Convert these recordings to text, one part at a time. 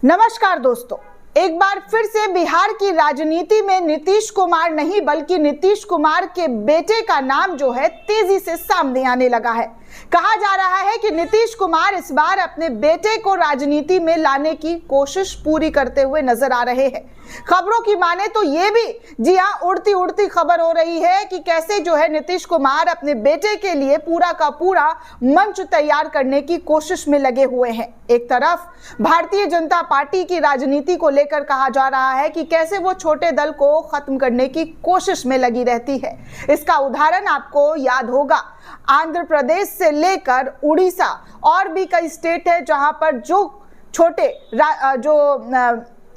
नमस्कार दोस्तों, एक बार फिर से बिहार की राजनीति में नीतीश कुमार नहीं बल्कि नीतीश कुमार के बेटे का नाम जो है तेजी से सामने आने लगा है। कहा जा रहा है कि नीतीश कुमार इस बार अपने बेटे को राजनीति में लाने की कोशिश पूरी करते हुए नजर आ रहे हैं। खबरों की माने तो ये भी जी हाँ उड़ती उड़ती खबर हो रही है कि कैसे जो है नीतीश कुमार अपने बेटे के लिए पूरा का पूरा मंच तैयार करने की कोशिश में लगे हुए हैं। एक तरफ भारतीय जनता पार्टी की राजनीति को लेकर कहा जा रहा है कि कैसे वो छोटे दल को खत्म करने की कोशिश में लगी रहती है। इसका उदाहरण आपको याद होगा, आंध्र प्रदेश से लेकर उड़ीसा और भी कई स्टेट है जहां पर जो छोटे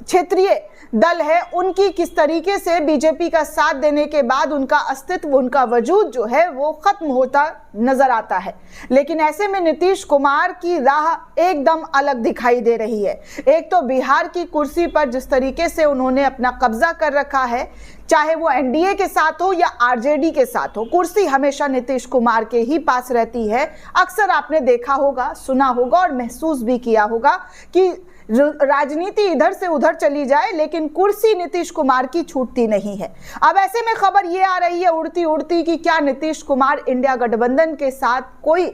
क्षेत्रीय दल है उनकी किस तरीके से बीजेपी का साथ देने के बाद उनका अस्तित्व, उनका वजूद जो है वो खत्म होता नजर आता है। लेकिन ऐसे में नीतीश कुमार की राह एकदम अलग दिखाई दे रही है। एक तो बिहार की कुर्सी पर जिस तरीके से उन्होंने अपना कब्जा कर रखा है, चाहे वो एनडीए के साथ हो या आरजेडी के साथ हो, कुर्सी हमेशा नीतीश कुमार के ही पास रहती है। अक्सर आपने देखा होगा, सुना होगा और महसूस भी किया होगा कि राजनीति इधर से उधर चली जाए लेकिन कुर्सी नीतीश कुमार की छूटती नहीं है। अब ऐसे में खबर ये आ रही है उड़ती उड़ती कि क्या नीतीश कुमार इंडिया गठबंधन के साथ कोई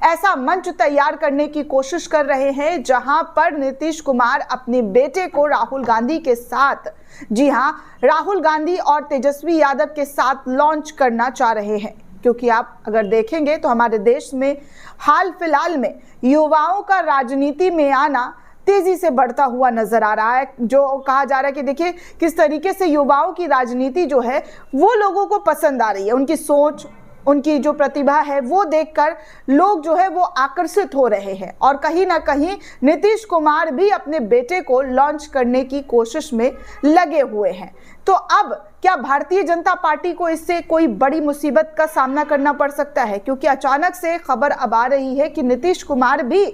ऐसा मंच तैयार करने की कोशिश कर रहे हैं जहां पर नीतीश कुमार अपने बेटे को राहुल गांधी के साथ, जी हां, राहुल गांधी और तेजस्वी यादव के साथ लॉन्च करना चाह रहे हैं। क्योंकि आप अगर देखेंगे तो हमारे देश में हाल फिलहाल में युवाओं का राजनीति में आना तेजी से बढ़ता हुआ नजर आ रहा है। जो कहा जा रहा है कि देखिए किस तरीके से युवाओं की राजनीति जो है वो लोगों को पसंद आ रही है। उनकी सोच, उनकी जो प्रतिभा है वो देखकर लोग जो है वो आकर्षित हो रहे हैं और कहीं ना कहीं नीतीश कुमार भी अपने बेटे को लॉन्च करने की कोशिश में लगे हुए हैं। तो अब क्या भारतीय जनता पार्टी को इससे कोई बड़ी मुसीबत का सामना करना पड़ सकता है? क्योंकि अचानक से खबर अब आ रही है कि नीतीश कुमार भी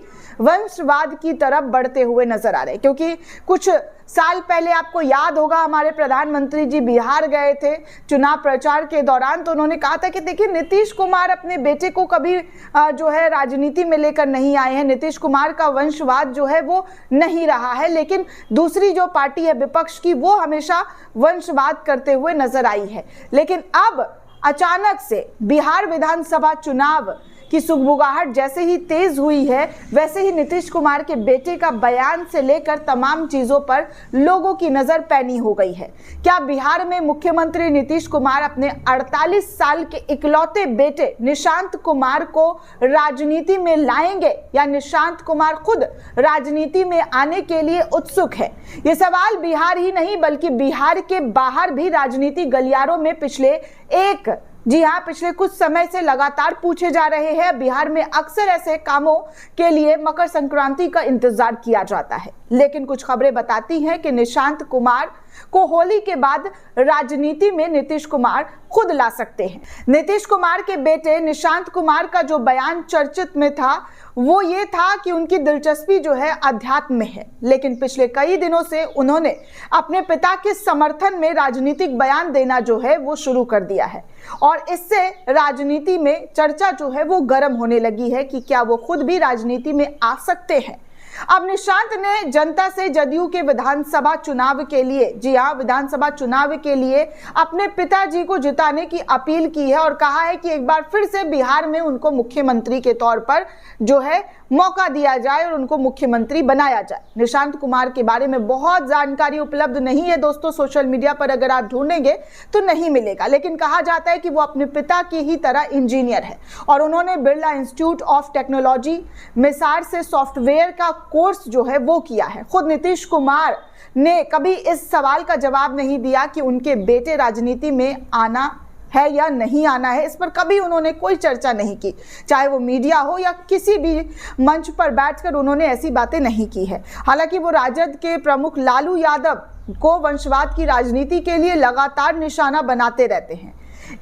वंशवाद की तरफ बढ़ते हुए नजर आ रहे हैं। क्योंकि कुछ साल पहले आपको याद होगा हमारे प्रधानमंत्री जी बिहार गए थे चुनाव प्रचार के दौरान, तो उन्होंने कहा था कि देखिए नीतीश कुमार अपने बेटे को कभी जो है राजनीति में लेकर नहीं आए हैं। नीतीश कुमार का वंशवाद जो है वो नहीं रहा है, लेकिन दूसरी जो पार्टी है विपक्ष की वो हमेशा वंशवाद करते हुए नजर आई है। लेकिन अब अचानक से बिहार विधानसभा चुनाव की सुगबुगाहट जैसे ही तेज हुई है वैसे ही नीतीश कुमार के बेटे का बयान से लेकर तमाम चीजों पर लोगों की नजर पैनी हो गई है। क्या बिहार में मुख्यमंत्री नीतीश कुमार अपने 48 साल के इकलौते बेटे निशांत कुमार को राजनीति में लाएंगे या निशांत कुमार खुद राजनीति में आने के लिए उत्सुक है? ये सवाल बिहार ही नहीं बल्कि बिहार के बाहर भी राजनीति गलियारों में पिछले कुछ समय से लगातार पूछे जा रहे हैं। बिहार में अक्सर ऐसे कामों के लिए मकर संक्रांति का इंतजार किया जाता है, लेकिन कुछ खबरें बताती हैं कि निशांत कुमार को होली के बाद राजनीति में नीतीश कुमार खुद ला सकते हैं। नीतीश कुमार के बेटे निशांत कुमार का जो बयान चर्चित में था वो ये था कि उनकी दिलचस्पी जो है अध्यात्म में है, लेकिन पिछले कई दिनों से उन्होंने अपने पिता के समर्थन में राजनीतिक बयान देना जो है वो शुरू कर दिया है और इससे राजनीति में चर्चा जो है वो गर्म होने लगी है कि क्या वो खुद भी राजनीति में आ सकते हैं। अब निशांत ने जनता से जदयू के विधानसभा चुनाव के लिए, जी हाँ, विधानसभा चुनाव के लिए अपने पिताजी को जिताने की अपील की है और कहा है कि एक बार फिर से बिहार में उनको मुख्यमंत्री के तौर पर जो है मौका दिया जाए और उनको मुख्यमंत्री बनाया जाए। निशांत कुमार के बारे में बहुत जानकारी उपलब्ध नहीं है दोस्तों, सोशल मीडिया पर अगर आप ढूंढेंगे तो नहीं मिलेगा, लेकिन कहा जाता है कि वो अपने पिता की ही तरह इंजीनियर है और उन्होंने बिरला इंस्टीट्यूट ऑफ टेक्नोलॉजी मेसार से सॉफ्टवेयर का कोर्स जो है वो किया है। खुद नीतीश कुमार ने कभी इस सवाल का जवाब नहीं दिया कि उनके बेटे राजनीति में आना है या नहीं आना है, इस पर कभी उन्होंने कोई चर्चा नहीं की, चाहे वो मीडिया हो या किसी भी मंच पर बैठकर उन्होंने ऐसी बातें नहीं की है। हालांकि वो राजद के प्रमुख लालू यादव को वंशवाद की राजनीति के लिए लगातार निशाना बनाते रहते हैं।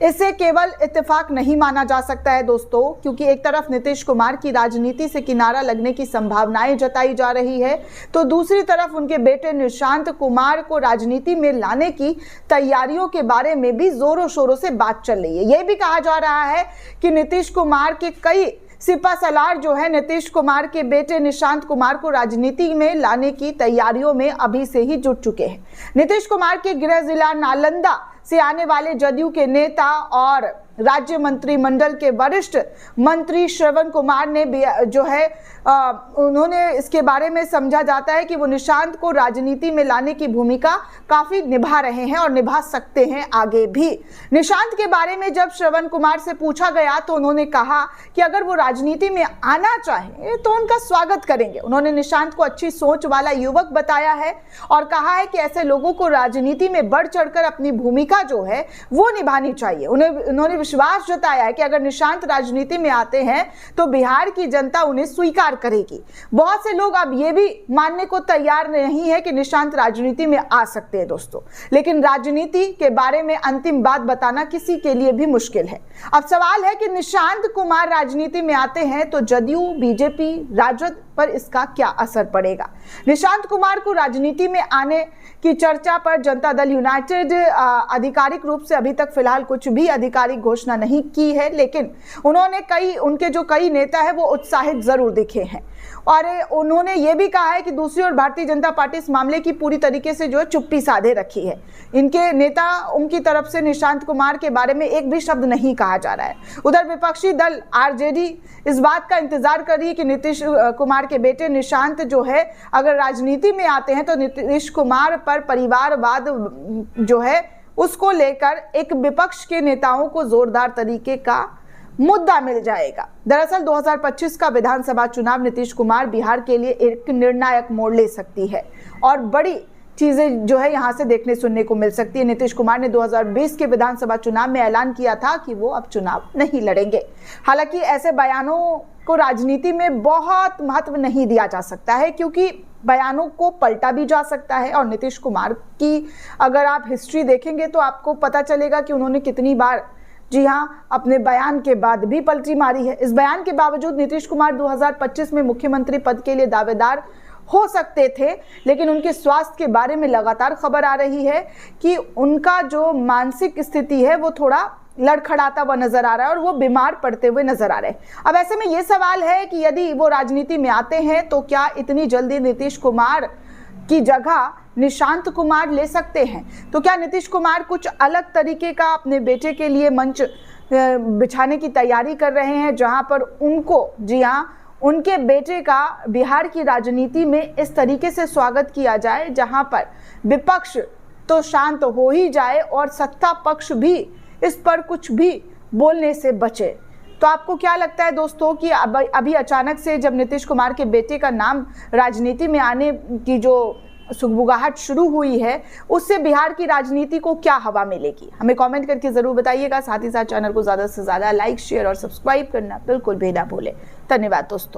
इसे केवल इत्तेफाक नहीं माना जा सकता है दोस्तों, क्योंकि एक तरफ नीतीश कुमार की राजनीति से किनारा लगने की संभावनाएं जताई जा रही है तो दूसरी तरफ उनके बेटे निशांत कुमार को राजनीति में लाने की तैयारियों के बारे में भी जोरों शोरों से बात चल रही है। यह भी कहा जा रहा है कि नीतीश कुमार के कई सिपा सलार जो है नीतीश कुमार के बेटे निशांत कुमार को राजनीति में लाने की तैयारियों में अभी से ही जुट चुके हैं। नीतीश कुमार के गृह जिला नालंदा से आने वाले जदयू के नेता और राज्य मंत्रिमंडल के वरिष्ठ मंत्री श्रवण कुमार ने जो है उन्होंने इसके बारे में समझा जाता है कि वो निशांत को राजनीति में लाने की भूमिका काफी निभा रहे हैं और निभा सकते हैं आगे भी। निशांत के बारे में जब श्रवण कुमार से पूछा गया तो उन्होंने कहा कि अगर वो राजनीति में आना चाहे तो उनका स्वागत करेंगे। उन्होंने निशांत को अच्छी सोच वाला युवक बताया है और कहा है कि ऐसे लोगों को राजनीति में बढ़ चढ़कर अपनी भूमिका जो है वो निभानी चाहिए। उन्होंने विश्वास जताया है कि अगर निशांत राजनीति में आते हैं तो बिहार की जनता उन्हें स्वीकार करेगी। बहुत से लोग अब ये भी मानने को तैयार नहीं है कि निशांत राजनीति में आ सकते हैं दोस्तों, लेकिन राजनीति के बारे में अंतिम बात बताना किसी के लिए भी मुश्किल है। अब सवाल है कि निशांत कुमार राजनीति में आते हैं तो जदयू, बीजेपी, राजद पर इसका क्या असर पड़ेगा। निशांत कुमार को राजनीति में आने की चर्चा पर जनता दल यूनाइटेड आधिकारिक रूप से अभी तक फिलहाल कुछ भी आधिकारिक घोषणा नहीं की है, लेकिन उनके जो कई नेता है वो उत्साहित जरूर दिखे हैं और उन्होंने ये भी कहा है कि दूसरी ओर भारतीय जनता पार्टी इस मामले की पूरी तरीके से जो है चुप्पी साधे रखी है। इनके नेता उनकी तरफ से निशांत कुमार के बारे में एक भी शब्द नहीं कहा जा रहा है। उधर विपक्षी दल आरजेडी इस बात का इंतजार कर रही है कि नीतीश कुमार के बेटे निशांत जो है अगर राजनीति में आते हैं तो नीतीश कुमार पर परिवारवाद जो है उसको लेकर एक विपक्ष के नेताओं को जोरदार तरीके का मुद्दा मिल जाएगा। दरअसल 2025 का विधानसभा चुनाव नीतीश कुमार बिहार के लिए एक निर्णायक मोड़ ले सकती है और बड़ी चीजें जो है यहां से देखने सुनने को मिल सकती है। नीतीश कुमार ने 2020 के विधानसभा चुनाव में ऐलान किया था कि वो अब चुनाव नहीं लड़ेंगे। हालांकि ऐसे बयानों को राजनीति में बहुत महत्व नहीं दिया जा सकता है क्योंकि बयानों को पलटा भी जा सकता है और नीतीश कुमार की अगर आप हिस्ट्री देखेंगे तो आपको पता चलेगा कि उन्होंने कितनी बार जी हाँ अपने बयान के बाद भी पलटी मारी है। इस बयान के बावजूद नीतीश कुमार 2025 में मुख्यमंत्री पद के लिए दावेदार हो सकते थे, लेकिन उनके स्वास्थ्य के बारे में लगातार खबर आ रही है कि उनका जो मानसिक स्थिति है वो थोड़ा लड़खड़ाता हुआ नजर आ रहा है और वो बीमार पड़ते हुए नजर आ रहे हैं। अब ऐसे में ये सवाल है कि यदि वो राजनीति में आते हैं तो क्या इतनी जल्दी नीतीश कुमार की जगह निशांत कुमार ले सकते हैं? तो क्या नीतीश कुमार कुछ अलग तरीके का अपने बेटे के लिए मंच बिछाने की तैयारी कर रहे हैं जहां पर उनको जी हाँ उनके बेटे का बिहार की राजनीति में इस तरीके से स्वागत किया जाए जहां पर विपक्ष तो शांत हो ही जाए और सत्ता पक्ष भी इस पर कुछ भी बोलने से बचे। तो आपको क्या लगता है दोस्तों कि अभी अचानक से जब नीतीश कुमार के बेटे का नाम राजनीति में आने की जो सुगबुगाहट शुरू हुई है उससे बिहार की राजनीति को क्या हवा मिलेगी? हमें कमेंट करके जरूर बताइएगा। साथ ही साथ चैनल को ज्यादा से ज्यादा लाइक, शेयर और सब्सक्राइब करना बिल्कुल भी ना भूलें। धन्यवाद दोस्तों।